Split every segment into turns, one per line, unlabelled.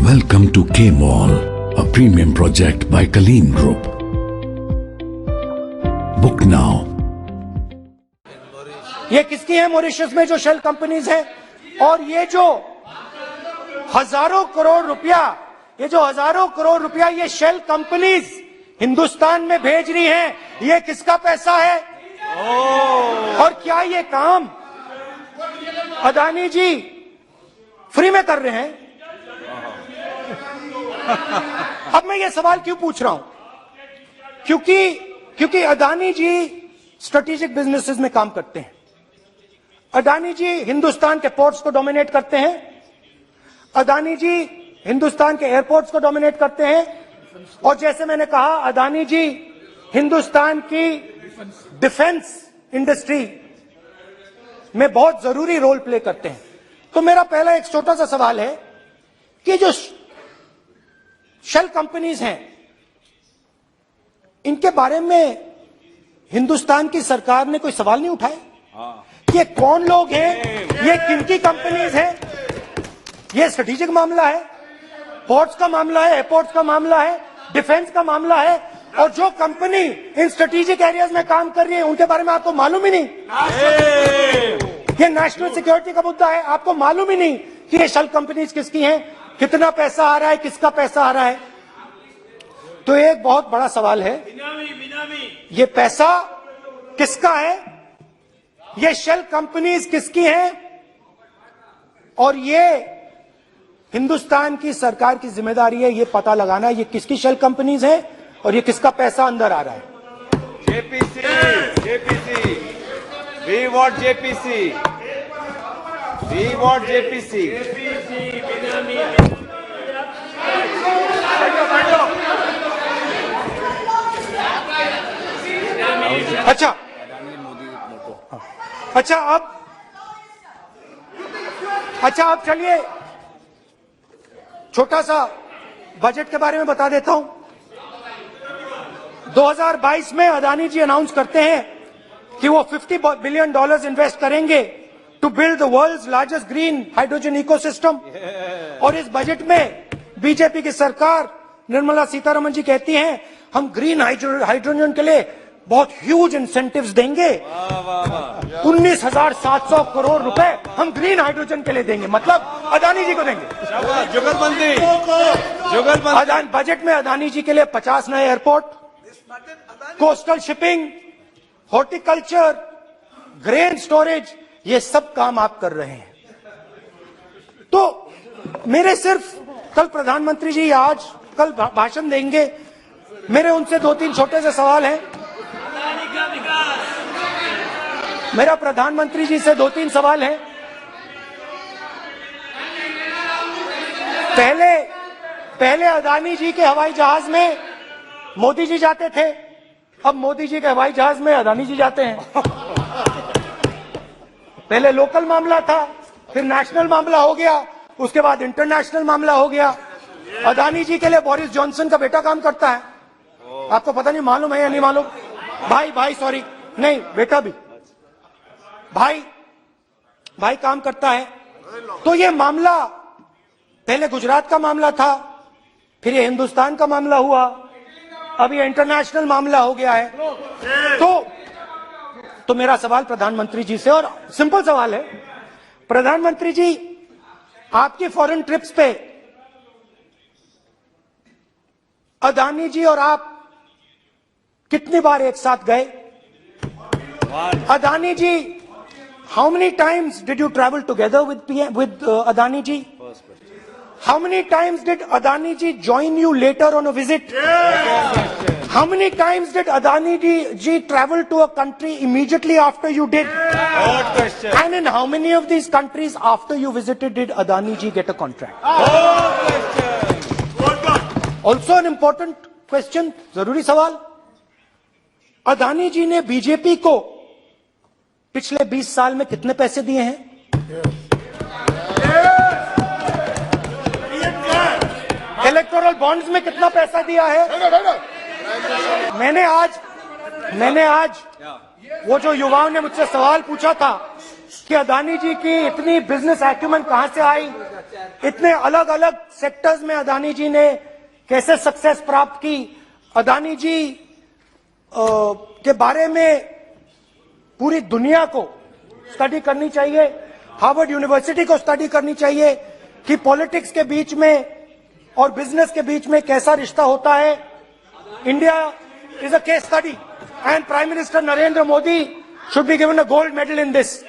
Welcome to K Mall, a premium project by Kaleen Group. Book now.
ये किसकी है Mauritius में जो शेल कंपनीज है? और ये जो हजारों करोड़ रुपया ये शेल कंपनीज हिंदुस्तान में भेज रही हैं, ये किसका पैसा है? और क्या ये काम अदानी जी फ्री में कर रहे हैं? अब मैं ये सवाल क्यों पूछ रहा हूं? क्योंकि अदानी जी स्ट्रेटेजिक बिजनेसेस में काम करते हैं। अदानी जी हिंदुस्तान के पोर्ट्स को डोमिनेट करते हैं। अदानी जी हिंदुस्तान के एयरपोर्ट्स को डोमिनेट करते हैं। और जैसे मैंने कहा, अदानी जी हिंदुस्तान की डिफेंस इंडस्ट्री में बहुत जरूरी रोल प्ले करते हैं। तो मेरा पहला एक छोटा सा सवाल है कि जो शेल कंपनीज हैं, इनके बारे में हिंदुस्तान की सरकार ने कोई सवाल नहीं उठाए? ये कौन लोग हैं? ये किनकी कंपनीज हैं? ये स्ट्रेटेजिक मामला है, पोर्ट्स का मामला है, एयरपोर्ट्स का मामला है, डिफेंस का मामला है। और जो कंपनी इन स्ट्रेटेजिक एरियाज में काम कर रही है, उनके बारे में आपको मालूम ही नहीं। ये नेशनल सिक्योरिटी का मुद्दा है, आपको मालूम ही नहीं कि ये शेल कंपनीज किसकी हैं, कितना पैसा आ रहा है, किसका पैसा आ रहा है। तो एक बहुत बड़ा सवाल है, ये पैसा किसका है? ये शेल कंपनीज किसकी हैं? और ये हिंदुस्तान की सरकार की जिम्मेदारी है ये पता लगाना ये किसकी शेल कंपनीज है और ये किसका पैसा अंदर आ रहा है।
JPC, we want JPC. We want JPC.
अच्छा अब चलिए छोटा सा बजट के बारे में बता देता हूं। 2022 में अदानी जी अनाउंस करते हैं कि वो $50 बिलियन इन्वेस्ट करेंगे to build the world's largest green hydrogen ecosystem. और इस बजट में बीजेपी की सरकार निर्मला सीतारमण जी कहती हैं हम ग्रीन हाइड्रोजन के लिए बहुत ह्यूज इंसेंटिव्स देंगे। 19,700 करोड़ रुपए हम ग्रीन हाइड्रोजन के लिए देंगे, मतलब अदानी जी को देंगे। जुगलबंदी बजट में अदानी जी के लिए 50 नए airport, coastal shipping, horticulture, grain storage, ये सब काम आप कर रहे हैं। तो मेरे सिर्फ कल प्रधानमंत्री जी कल भाषण देंगे, मेरे उनसे 2-3 छोटे से सवाल हैं। मेरा प्रधानमंत्री जी से 2-3 सवाल हैं। पहले अदानी जी के हवाई जहाज में मोदी जी जाते थे, अब मोदी जी के हवाई जहाज में अदानी जी जाते हैं। पहले लोकल मामला था, फिर नेशनल मामला हो गया, उसके बाद इंटरनेशनल मामला हो गया। अदानी जी के लिए बोरिस जॉनसन का बेटा काम करता है, आपको पता नहीं मालूम है या नहीं मालूम? भाई सॉरी, नहीं बेटा भी, भाई काम करता है। तो ये मामला पहले गुजरात का मामला था, फिर ये हिंदुस्तान का मामला हुआ, अब ये इंटरनेशनल मामला हो गया है। तो मेरा सवाल प्रधानमंत्री जी से, और सिंपल सवाल है, प्रधानमंत्री जी आपकी फॉरेन ट्रिप्स पे अदानी जी और आप कितनी बार एक साथ गए? Adani ji, how many times did you travel together with Adani ji? How many times did Adani ji join you later on a visit? How many times did Adani ji travel to a country immediately after you did?
Good question.
And in how many of these countries after you visited did Adani ji get a contract?
Good question.
Also an important question, जरूरी सवाल, अदानी जी ने BJP को पिछले 20 साल में कितने पैसे दिए हैं? इलेक्टोरल बॉन्ड्स में कितना पैसा दिया है? मैंने आज वो जो युवाओं ने मुझसे सवाल पूछा था कि अदानी जी की इतनी बिजनेस एक्यूमेंट कहां से आई, इतने अलग अलग सेक्टर्स में अदानी जी ने कैसे सक्सेस प्राप्त की, अदानी जी के बारे में पूरी दुनिया को स्टडी करनी चाहिए, हार्वर्ड यूनिवर्सिटी को स्टडी करनी चाहिए कि पॉलिटिक्स के बीच में और बिजनेस के बीच में कैसा रिश्ता होता है। India is a case study and prime minister Narendra Modi should be given a gold medal in this.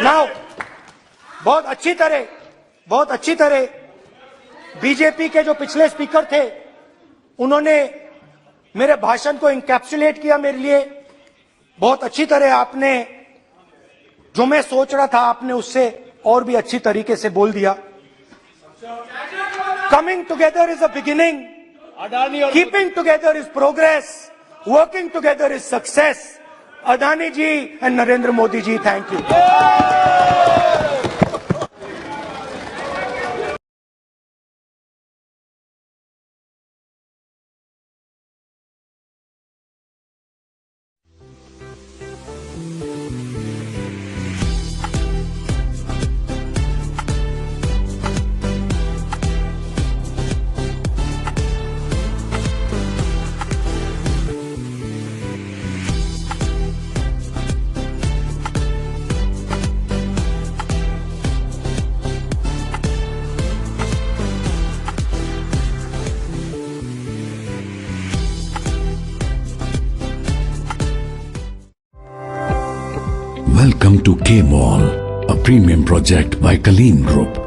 Now बहुत अच्छी तरह बीजेपी के जो पिछले स्पीकर थे उन्होंने मेरे भाषण को इंकैप्सुलेट किया मेरे लिए बहुत अच्छी तरह। आपने जो मैं सोच रहा था आपने उससे और भी अच्छी तरीके से बोल दिया। Coming together is a beginning, keeping together is progress, working together is success. Adani ji and Narendra Modi ji, thank you.
Welcome to K Mall, a premium project by Kaleen Group.